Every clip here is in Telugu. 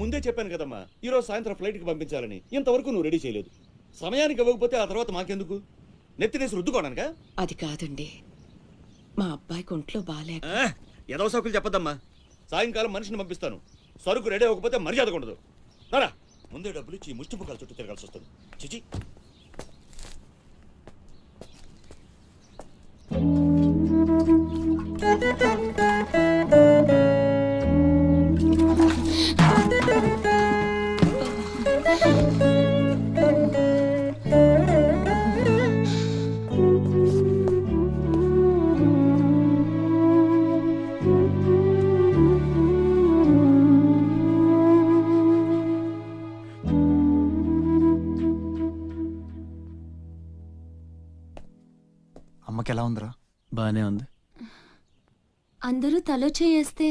ముందే చెప్పాను కదమ్మా, ఈరోజు సాయంత్రం ఫ్లైట్కి పంపించాలని. ఇంతవరకు నువ్వు రెడీ చేయలేదు. సమయానికి ఇవ్వకపోతే ఆ తర్వాత మాకెందుకు? నెత్తినేసి రుద్దుకోవడానికా? అది కాదండి, మా అబ్బాయికి ఒంట్లో బాగాలేక. ఏదో సౌకులు చెప్పద్దమ్మా. సాయంకాలం మనిషిని పంపిస్తాను. సరుకు రెడీ అవ్వకపోతే మర్యాద ఉండదు. రారా, ముందే డబ్బులు ఇచ్చి ముష్టి ముఖాల చుట్టూ తిరగాల్సి వస్తుంది. చిచి. అమ్మకి ఎలా ఉందిరా? బానే ఉంది. అందరూ తలో చేయేస్తే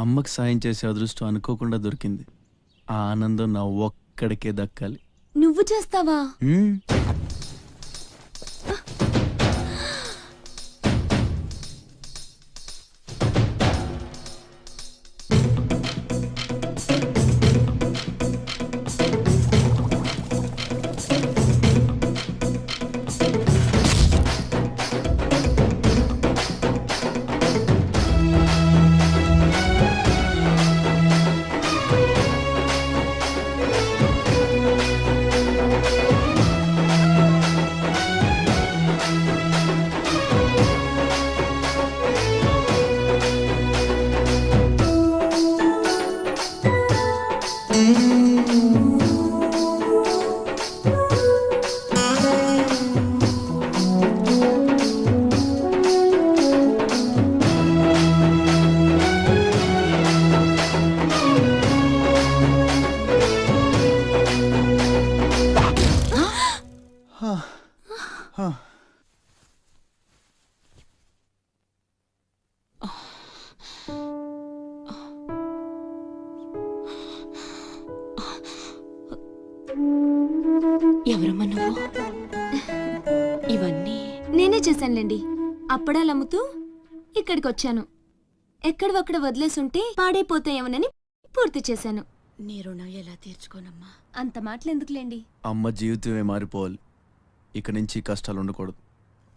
అమ్మకి సాయం చేసే అదృష్టం అనుకోకుండా దొరికింది. ఆ ఆనందం నా ఒక్కడికే దక్కాలి. నువ్వు చేస్తావా? ఎవరమ్మా నువ్వు? ఇవన్నీ నేనే చేశానులేండి. అప్పడాలు అమ్ముతూ ఇక్కడికి వచ్చాను. ఎక్కడొక్కడ వదిలేసుంటే పాడైపోతాయేమోనని పూర్తి చేశాను. నీ రుణం ఎలా తీర్చుకోనమ్మా? అంత మాటలు ఎందుకులేండి. అమ్మ జీవితమే మారిపోవాలి. ఇక నుంచి కష్టాలు ఉండకూడదు.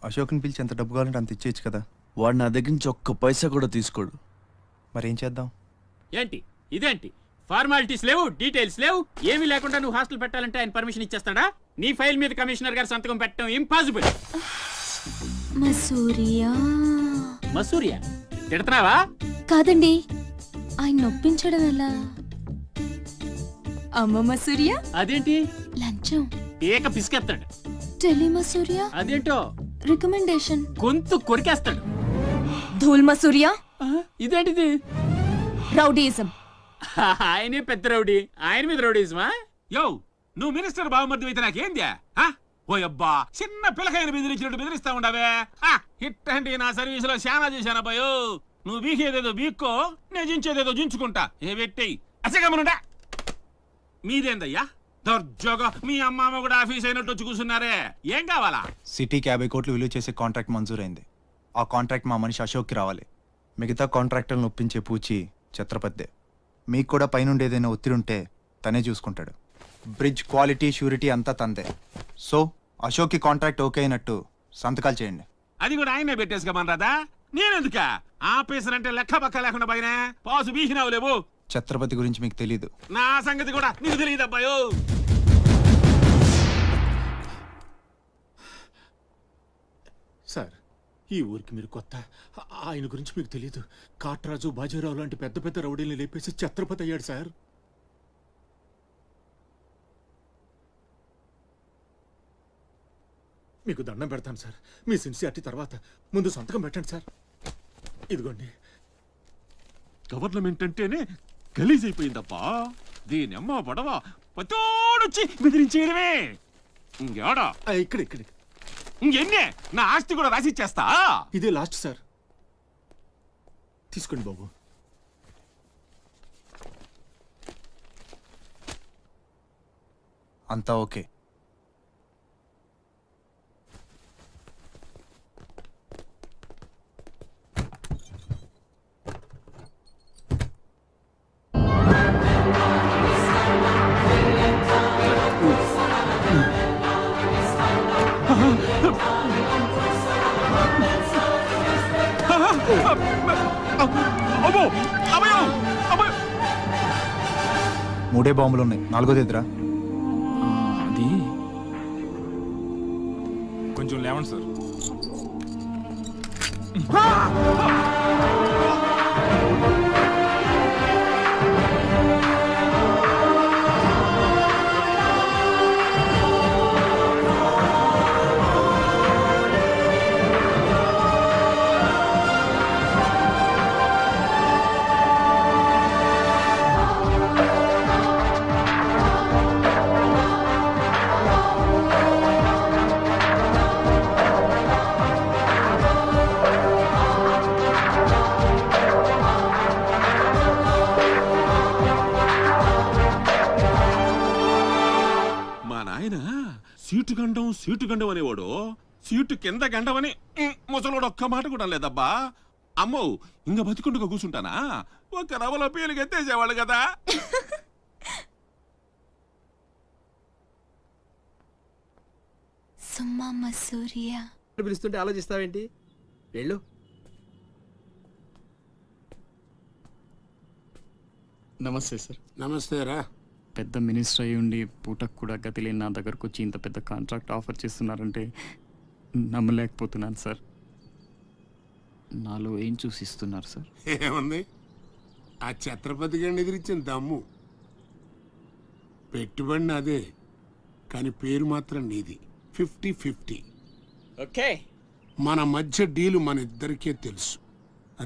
అశోక్ని పిలిచి ఎంత డబ్బు కావాలంటే అంత ఇచ్చేయచ్చు కదా. వాడు నా దగ్గర నుంచి ఒక్క పైసా కూడా తీసుకోడు. మరేం చేద్దాం? ఏంటి ఇదేంటి? ఫార్మాలిటీస్ లేవు, డీటెయిల్స్ లేవు, ఏమీ లేకుండా నువ్వు హాస్టల్ పెట్టాలంటే ఆయన పర్మిషన్ ఇచ్చేస్తాడా? నీ ఫైల్ మీద కమిషనర్ గారు సంతకం పెట్టడం ఇంపాసిబుల్. మసూరియా మసూరియా తిడుతున్నావా? కాదండి, ఆయన నొప్పించడం ఎలా? అమ్మ మసూరియా అదేంటి? లంచం. ఏక పిసికేస్తాడు. టెలి మసూరియా అదేంటో రికమెండేషన్. గొంతు కొరికేస్తాడు. ధూల్ మసూరియా ఇదేంటిది? రౌడీయిజం. ఆయనే పెద్ద రౌడీ, ఆయన మీద రౌడీజమా? యో, నువ్వు మినిస్టర్ బావమర్ది అయితే నాకేంద్యా? ఓ అబ్బా, చిన్న పిల్లకాయని బెదిరించినట్టు బెదిరిస్తా ఉండవే. ఇట్టండి నా సర్వీస్ లో శానా చేశానబ్బాయో. నువ్వు బీకేదేదో బీక్కో, నేను జించేదేదో జించుకుంటా. ఏ పెట్టేయి అసగమనుండా. మీదేందయ్యా దర్జోగా మీ అమ్మ కూడా ఆఫీస్ అయినట్టు వచ్చి కూర్చున్నారే? ఏం కావాలా? సిటీకి 50 కోట్లు విలువ చేసే కాంట్రాక్ట్ మంజూరైంది. ఆ కాంట్రాక్ట్ మా మనిషి అశోక్కి రావాలి. మిగతా కాంట్రాక్టర్లను ఒప్పించే పూచి ఛత్రపతిదే. మీకు కూడా పైనుండి ఏదైనా ఒత్తిడి ఉంటే తనే చూసుకుంటాడు. బ్రిడ్జ్ క్వాలిటీ షూరిటీ అంతా తందే. సో అశోక్కి కాంట్రాక్ట్ ఓకే అయినట్టు సంతకాలు చేయండి. అది కూడా ఆయనే పెట్టేసుకోమనరాదా? నేనెందుక? ఆఫీసర్ అంటే లెక్క పక్క లేకుండా పైన పాసు బీసినావు లేవు. ఛత్రపతి గురించి మీకు తెలీదు. నా సంగతి కూడా నీకు తెలియదు అబ్బాయో. సార్, ఈ ఊరికి మీరు కొత్త. ఆయన గురించి మీకు తెలియదు. కాట్రాజు, బాజీరావు లాంటి పెద్ద పెద్ద రౌడీల్ని లేపేసి ఛత్రపతి అయ్యాడు సార్. మీకు దండం పెడతాను సార్. మీ సిన్సియారిటీ తర్వాత ముందు సంతకం పెట్టండి సార్. ఇదిగోండి. గవర్నమెంట్ అంటేనే గలీజ్ అయిపోయిందబ్బా. దీని అమ్మ పడవ పతోడొచ్చి బెదిరించేయడమే. ఇంకేడా ఇక్కడ ఇక్కడ ఇంకెన్నే నా ఆస్తి కూడా రాసిచ్చేస్తా. ఇదే లాస్ట్ సార్. తీసుకోండి బాబు. అంతా ఓకే. అబ్బో అమ్మయ్యో అమ్మయ్యో 3 బాంబులు ఉన్నాయి, 4ది ఎదురా. అది కొంచెం లేవండి సార్. సీటు గండం అనేవాడు సీటు కింద గండమని ముసలోడు ఒక్క మాట కూడా లేదబ్బా. అమ్మో ఇంకా బతికుండగా కూర్చుంటానా? ఒక రవలో పీలికి ఎత్తేసేవాళ్ళు కదా. సుమ్మమ్మ సూర్య పిలుస్తుంటే ఆలోచిస్తావేంటి? వెళ్ళు. నమస్తే సార్. నమస్తే రా. పెద్ద మినిస్టర్ అయి ఉండి పూటకు కూడా గతి లేని నా దగ్గరకు వచ్చి ఇంత పెద్ద కాంట్రాక్ట్ ఆఫర్ చేస్తున్నారంటే నమ్మలేకపోతున్నాను సార్. నాలో ఏం చూసి ఇస్తున్నారు సార్? ఏముంది, ఆ ఛత్రపతి గారిని ఎదిరించిన దమ్ము. పెట్టుబడి నాదే, కానీ పేరు మాత్రం నీది. 50-50. ఓకే, మన మధ్య డీలు మన ఇద్దరికే తెలుసు.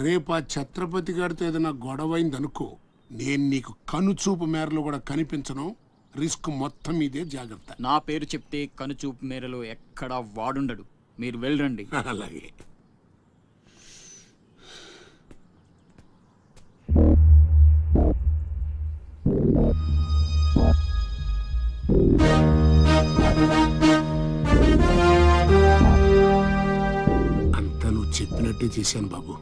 రేపు ఆ ఛత్రపతి గారితో ఏదైనా గొడవైందనుకో, నేను నీకు కనుచూపు మేరలో కూడా కనిపించను. రిస్క్ మొత్తం ఇదే, జాగ్రత్త. నా పేరు చెప్తే కనుచూపు మేరలో ఎక్కడా వాడుండడు. మీరు వెళ్ళండి. అలాగే. అంతా నువ్వు చెప్పినట్టే చేశాను బాబు.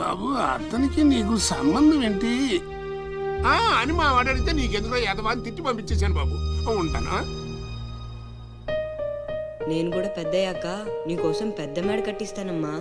బాబు, అతనికి నీకు సంబంధం ఏంటి అని మా వాడు అడిగితే నీకెందుకో యదవాన్ని తిట్టి పంపించేశాను బాబు. ఉంటానా? నేను కూడా పెద్దయ్యాక నీకోసం పెద్ద మేడ కట్టిస్తానమ్మా.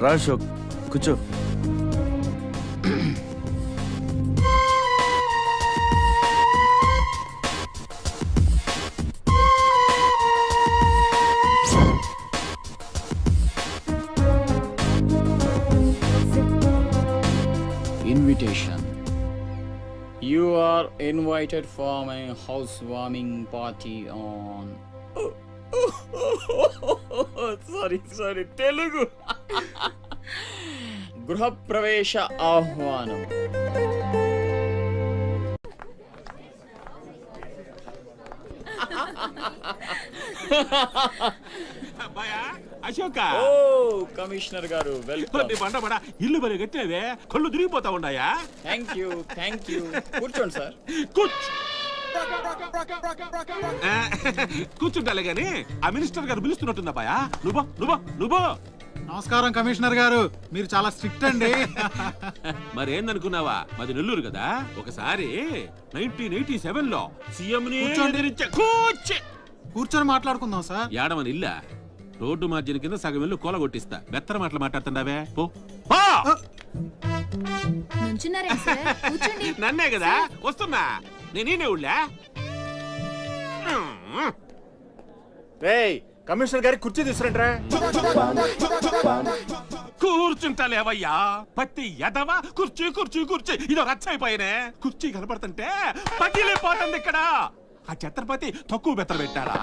రా అశోక్, కూర్చో. Invitation. You are invited for my housewarming party on. Sorry Telugu. గృహప్రవేశ ఆహ్వానం. అశోక, ఓ కమిషనర్ గారు, వెల్కమ్. పంట ఇల్లు బలి కట్టినవే, కళ్ళు తిరిగిపోతా ఉన్నాయా? Thank you. కూర్చోండి సార్. కూర్చుంటాలే గాని ఆ మినిస్టర్ గారు పిలుస్తున్నట్టుందా బాయా? నువ్వు నమస్కారం కమిషనర్ గారు, మీరు చాలా స్ట్రిక్ట్ అండి. మరేందనుకున్నావా, మాది నెల్లూరు కదా. ఒకసారి 1987 లో సీఎం కూర్చొని మాట్లాడుకుందాం సార్. ఏడమని ఇల్లా రోడ్డు మార్జిన్ కింద సగం ఇల్లు కూల కొట్టిస్తా. బెత్తర మాటలు మాట్లాడుతుండవే, పో. నన్నే కదా వస్తున్నా. నేనే ఊళ్ళా. కమిషనర్ గారికి కుర్చీ తీసుకురంట్రా. కూర్చుంటాలేవయ్యా, పత్తి ఎదవా. కుర్చీ కుర్చీ కుర్చీ ఇదో రచ్చ అయిపోయినే. కుర్చీ కనపడుతుంటే పగిలిపోతుంది ఇక్కడ. ఆ ఛత్రపతి తక్కువ బెత్తర పెట్టాడా?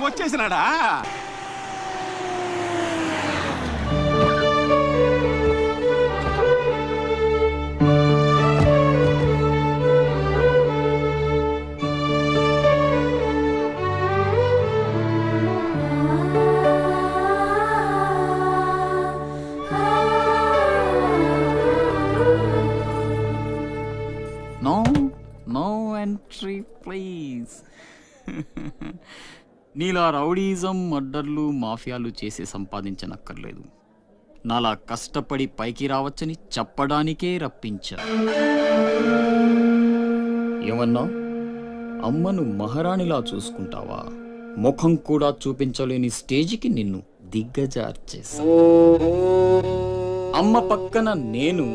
వచ్చేసినాడా? నీలా రౌడీజం మర్డర్లు మాఫియాలు చేసి సంపాదించనక్కర్లేదు. నాలా కష్టపడి పైకి రావచ్చని చెప్పడానికే రప్పించా. ఏమన్నా అమ్మను మహారాణిలా చూసుకుంటావా? ముఖం కూడా చూపించలేని స్టేజికి నిన్ను దిగ్గజార్చేసా. అమ్మ పక్కన నేను,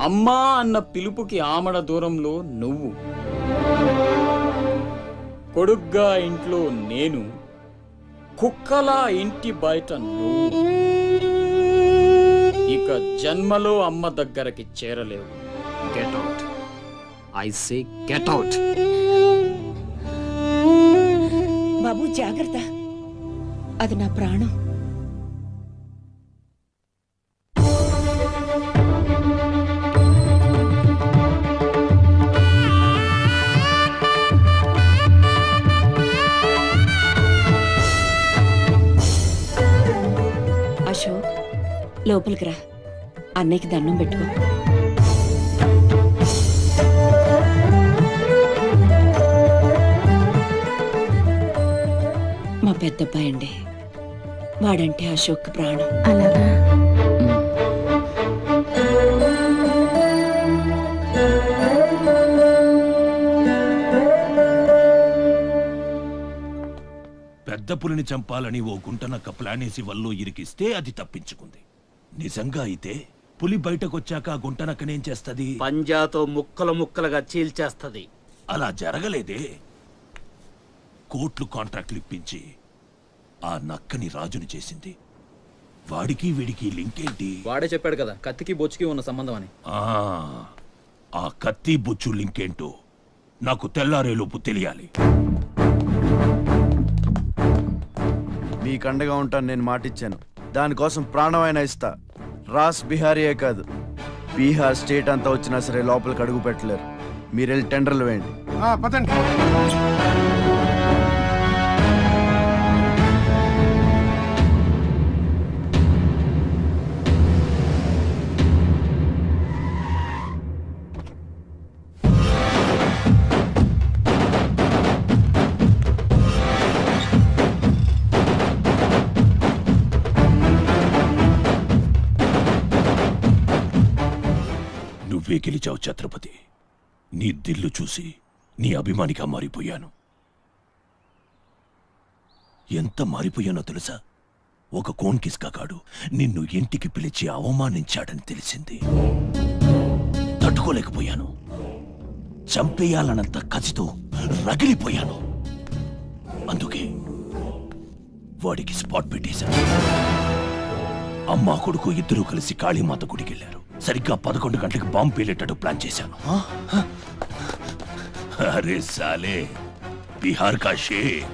అమ్మా అన్న పిలుపుకి ఆమడ దూరంలో నువ్వు, కొడుగ్గా ఇంట్లో నేను, కుక్కలా ఇంటి బయట నువ్వు. ఇక జన్మలో అమ్మ దగ్గరకి చేరలేవు. Get out, I say get out. బాబు జాగ్రత్త, అది నా ప్రాణం. అశోక్, లోపలికి రా, అన్నయ్యకి దండం పెట్టుకో. మా పెద్దబ్బాయి అండి, వాడంటే అశోక్ ప్రాణం. అలాగా? పెద్ద పులిని చంపాలని ఓ గుంటనక్క ప్లానేసి వల్లో ఇరికిస్తే అది తప్పించుకుంది. నిజంగా అయితే పులి బయటకొచ్చాక ఆ గుంటనక్కనేం చేస్తది? పంజాతో ముక్కలు ముక్కలుగా చీల్చేస్తది. అలా జరగలేదే. కోట్లు కాంట్రాక్ట్లు ఇప్పించి ఆ నక్కని రాజుని చేసింది. వాడికి వీడికి లింక్ ఏంటి? వాడే చెప్పాడు కదా కత్తికి బొచ్చుకి ఉన్న సంబంధం అని. ఆ కత్తి బొచ్చు లింక్ ఏంటో నాకు తెల్లారేలోపు తెలియాలి. మీకు అండగా ఉంటాను, నేను మాటిచ్చాను. దానికోసం ప్రాణమైనా ఇస్తా. రాస్ బిహారీయే కాదు, బీహార్ స్టేట్ అంతా వచ్చినా సరే లోపలికి అడుగు పెట్టలేరు. మీరు వెళ్ళి టెండర్లు వేయండి. పదండి. నువ్వే గెలిచావు ఛత్రపతి. నీ దిల్లు చూసి నీ అభిమానిగా మారిపోయాను. ఎంత మారిపోయానో తెలుసా? ఒక కోన్ కిస్కాగాడు నిన్ను ఇంటికి పిలిచి అవమానించాడని తెలిసింది. తట్టుకోలేకపోయాను. చంపేయాలన్నంత కసితో రగిలిపోయాను. అందుకే వాడికి స్పాట్ పెట్టేశాను. అమ్మా కొడుకు ఇద్దరూ కలిసి కాళీమాత గుడికెళ్లారు. సరిగ్గా 11 గంటలకు బాంబు పేలేటట్టు ప్లాన్ చేశాను. అరే సాలే, బిహార్ కా షేర్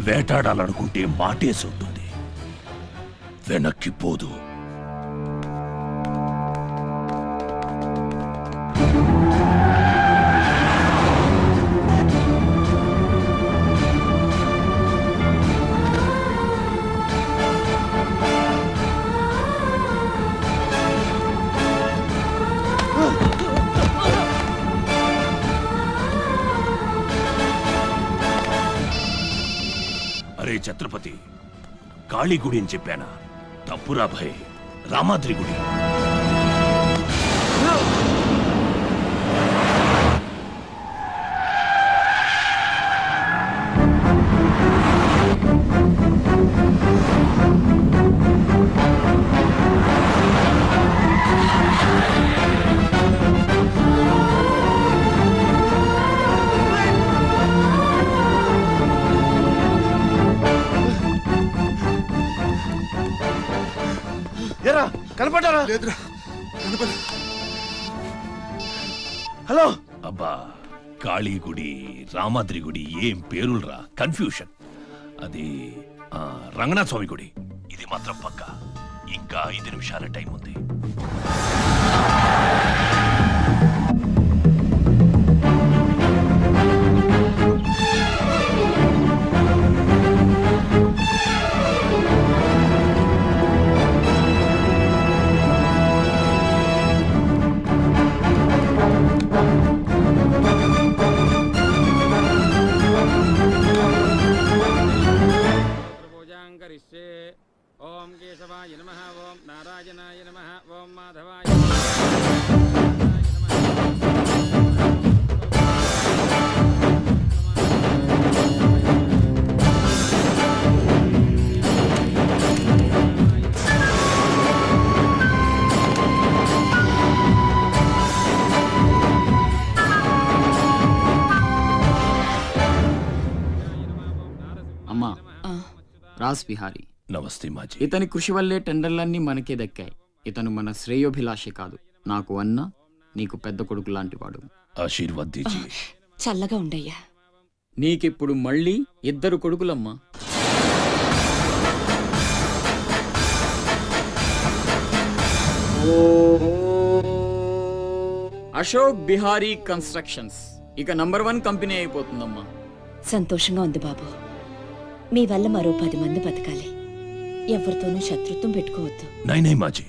వేటాడాలనుకుంటే మాటేసి ఉంటుంది, వెనక్కి పోదు. అరే ఛత్రపతి, కాళీ గుడి అని చెప్పానా? తప్పురా భయ్, రామాద్రి గుడి. కనపడ్డారా? లేదురా. హలో. అబ్బా, కాళీ గుడి, రామాద్రి గుడి ఏం పేరులరా, కన్ఫ్యూషన్. అది రంగనాథ స్వామి గుడి. ఇది మాత్రం పక్కా. ఇంకా 5 నిమిషాల టైం ఉంది. కరిష్యే. ఓం కేశవాయ నమః, ఓం నారాయణాయ నమః, ఓం మాధవాయ అమ్మా. రాస్ బిహారీ. నమస్తే మాజీ. ఇతని కృషి వల్లే టెండర్లన్నీ మనకే దక్కాయి. ఇతను మన శ్రేయోభిలాషి కాదు, నాకు అన్న నీకు పెద్ద కొడుకు లాంటివాడు. ఆశీర్వాద్ దీజియే. చల్లగా ఉండయ్యా. నీకిప్పుడు మళ్ళీ 2 కొడుకులమ్మా. అశోక్ బిహారీ కన్స్ట్రక్షన్స్ ఇక నంబర్ 1 కంపెనీ అయిపోతుందమ్మా. సంతోషంగా ఉంది బాబు. మీ వల్ల మరో 10 మంది బతకాలి. ఎవరితోనూ శత్రుత్వం పెట్టుకోవద్దు. నైనే మాజీ,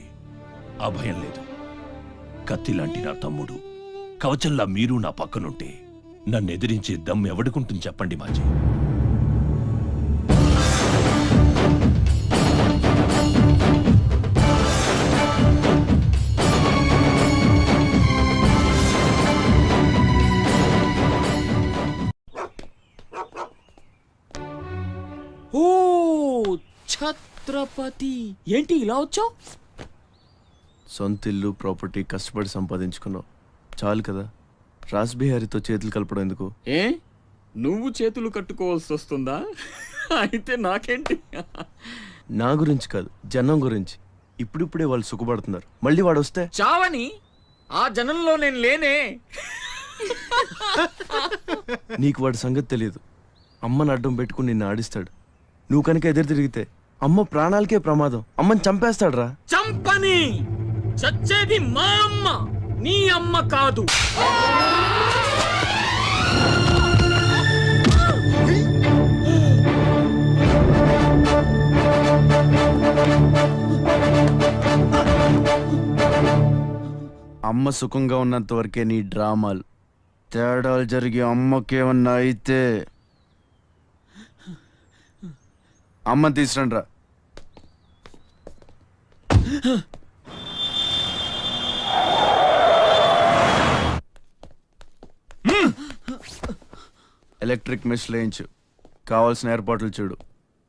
ఆ భయం లేదు. కత్తి లాంటి నా తమ్ముడు, కవచంలా మీరు నా పక్కనుంటే నన్ను ఎదిరించే దమ్ ఎవడుకుంటుంది చెప్పండి మాజీ. ఓ ఛత్రపతి, ఏంటి ఇలా వచ్చావు? సొంత ఇల్లు ప్రాపర్టీ కష్టపడి సంపాదించుకున్నావు, చాలు కదా. రాస్ బిహారీతో చేతులు కలపడం ఎందుకు? ఏ నువ్వు చేతులు కట్టుకోవాల్సి వస్తుందా? అయితే నాకేంటి? నా గురించి కాదు, జనం గురించి. ఇప్పుడిప్పుడే వాళ్ళు సుఖపడుతున్నారు, మళ్ళీ వాడు వస్తే చావని ఆ జనంలో నేను లేనే. నీకు వాడి సంగతి తెలియదు. అమ్మని అడ్డం పెట్టుకుని నిన్ను ఆడిస్తాడు. నువ్వు కనుక ఎదురు తిరిగితే అమ్మ ప్రాణాలకే ప్రమాదం. అమ్మని చంపేస్తాడు రా. చంపని, చచ్చేది మా అమ్మ, నీ అమ్మ కాదు. అమ్మ సుఖంగా ఉన్నంత వరకే నీ డ్రామాలు. తేడాలు జరిగి అమ్మకేమన్నా అయితే అమ్మని తీసురండి రా. ఎలక్ట్రిక్ మెష్ లేయించు, కావాల్సిన ఏర్పాట్లు చూడు.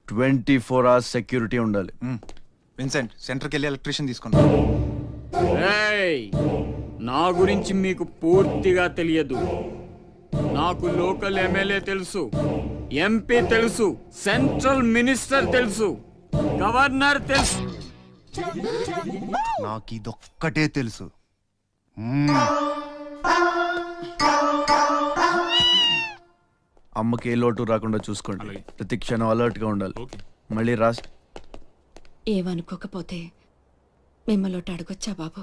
24 hours సెక్యూరిటీ ఉండాలి. విన్సెంట్, సెంటర్కి వెళ్ళి ఎలక్ట్రీషియన్ తీసుకున్నా. నా గురించి మీకు పూర్తిగా తెలియదు. నాకు లోకల్ ఎమ్మెల్యే తెలుసు, ఎంపీ తెలుసు, సెంట్రల్ మినిస్టర్ తెలుసు, గవర్నర్ తెలుసు. నాకు ఇదొక్కటే తెలుసు. అమ్మకి ఏ లోటు రాకుండా చూసుకోండి. ప్రతి క్షణం అలర్ట్ గా ఉండాలి. మళ్ళీ రాస్ ఏమనుకోకపోతే మిమ్మల్ని ఒకటి అడగొచ్చా బాబు?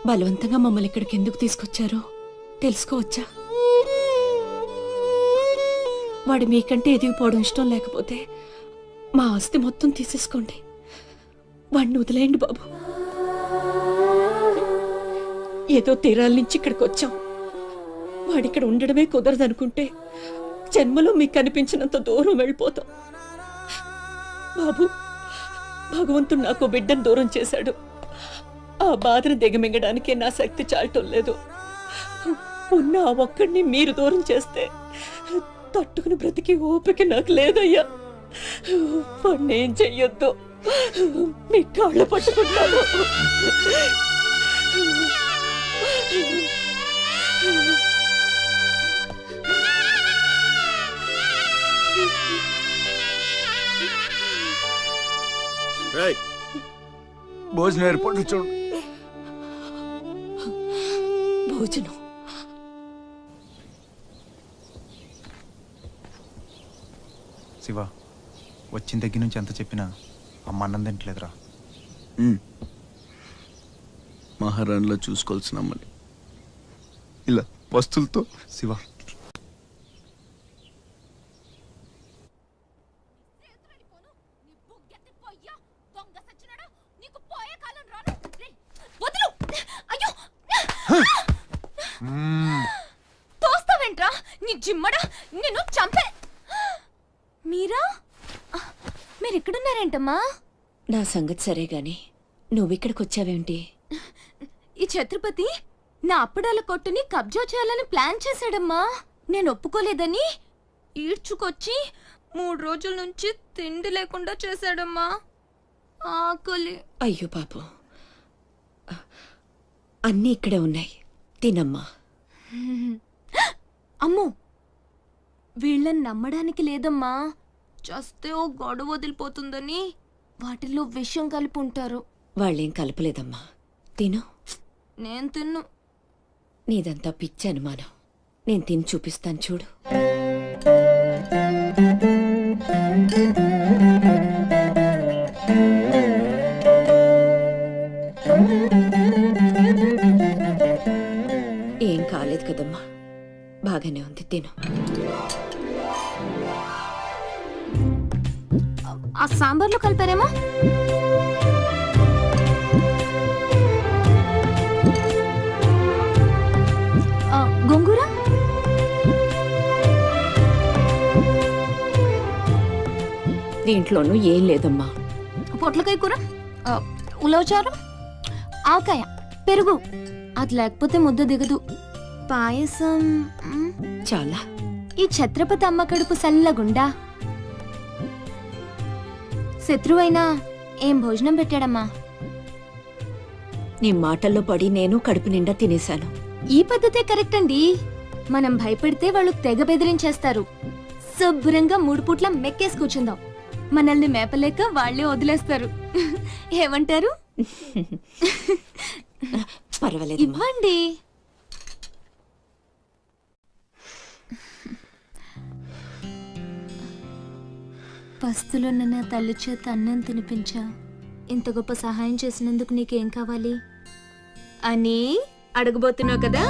బలవంతంగా మమ్మల్ని ఇక్కడికి ఎందుకు తీసుకొచ్చారో తెలుసుకోవచ్చా? వాడు మీకంటే ఎదిగిపోవడం ఇష్టం లేకపోతే మా ఆస్తి మొత్తం తీసేసుకోండి. వాడిని వదిలేయండి బాబు. ఏదో తీరాల నుంచి ఇక్కడికి వచ్చాం. వాడిక్కడ ఉండడమే కుదరదనుకుంటే జన్మలో మీకు కనిపించినంత దూరం వెళ్ళిపోతాం. బాబు, భగవంతుడు నాకు బిడ్డను దూరం చేశాడు. ఆ బాధను దిగమింగడానికే నా శక్తి చాలటం లేదు. ఉన్న ఆ ఒక్కడిని మీరు దూరం చేస్తే తట్టుకుని బ్రతికి ఓపిక నాకు లేదయ్యా. వాడినేం చెయ్యొద్దు, మీ కాళ్ళు పట్టుకుంటాను. భోజనం ఏర్పాట్లు చూడు. భోజనం శివ, వచ్చిన దగ్గర నుంచి ఎంత చెప్పినా అమ్మ అన్నం తింటలేదురా. మహారాణిలో చూసుకోవాల్సిన అమ్మని ఇలా వస్తువులతో. శివ, తోస్తావేంట్రా నీ జిమ్మడా నిన్ను చంపే. మీరా మీరెక్కడున్నారేంటమ్మా? నా సంగతి సరే గాని నువ్విక్కడికి వచ్చావేంటి? ఈ ఛత్రపతి నా అప్పడాల కొట్టుని కబ్జా చేయాలని ప్లాన్ చేశాడమ్మా. నేను ఒప్పుకోలేదని ఈడ్చుకొచ్చి 3 రోజుల నుంచి తిండి లేకుండా చేశాడమ్మా. ఆకలి. అయ్యో పాపం, అన్నీ ఇక్కడే ఉన్నాయి, తినమ్మా. అమ్మో, వీళ్ళని నమ్మడానికి లేదమ్మా. చస్తే ఓ గొడవ వదిలిపోతుందని వాటిల్లో విషం కలిపి ఉంటారు. వాళ్ళేం కలపలేదమ్మా, తిను. నేను తిన్ను. నీదంతా పిచ్చి అనుమానం. నేను తిని చూపిస్తాను చూడు. ఏం కాలేదు కదమ్మా, బాగానే ఉంది, తిను. ఆ సాంబార్లో కలిపారేమో. గోంగూర, దీంట్లోనూ ఏం లేదమ్మా. పొట్లకాయ కూర, ఉలవచారు, ఆకాయ, పెరుగు. అది లేకపోతే ముద్ద దిగదు. పాయసం చాలా. ఈ ఛత్రపతి అమ్మ కడుపు సల్లగుండా. శత్రువైనా ఏం భోజనం పెట్టాడమ్మా. నీ మాటల్లో పడి నేను కడుపు నిండా తినేశాను. ఈ పద్ధతే కరెక్ట్ అండి. మనం భయపెడితే వాళ్ళు తెగ బెదిరించేస్తారు. శుభ్రంగా 3 పూట్ల మెక్కేసి కూర్చుందాం. మనల్ని మేపలేక వాళ్ళే వదిలేస్తారు. ఏమంటారు? పర్వాలేదు, ఇవ్వండి. పస్తులున్న నా తల్లి చేత అన్నం తినిపించా. ఇంత గొప్ప సహాయం చేసినందుకు నీకేం కావాలి అని అడగబోతున్నావు కదా.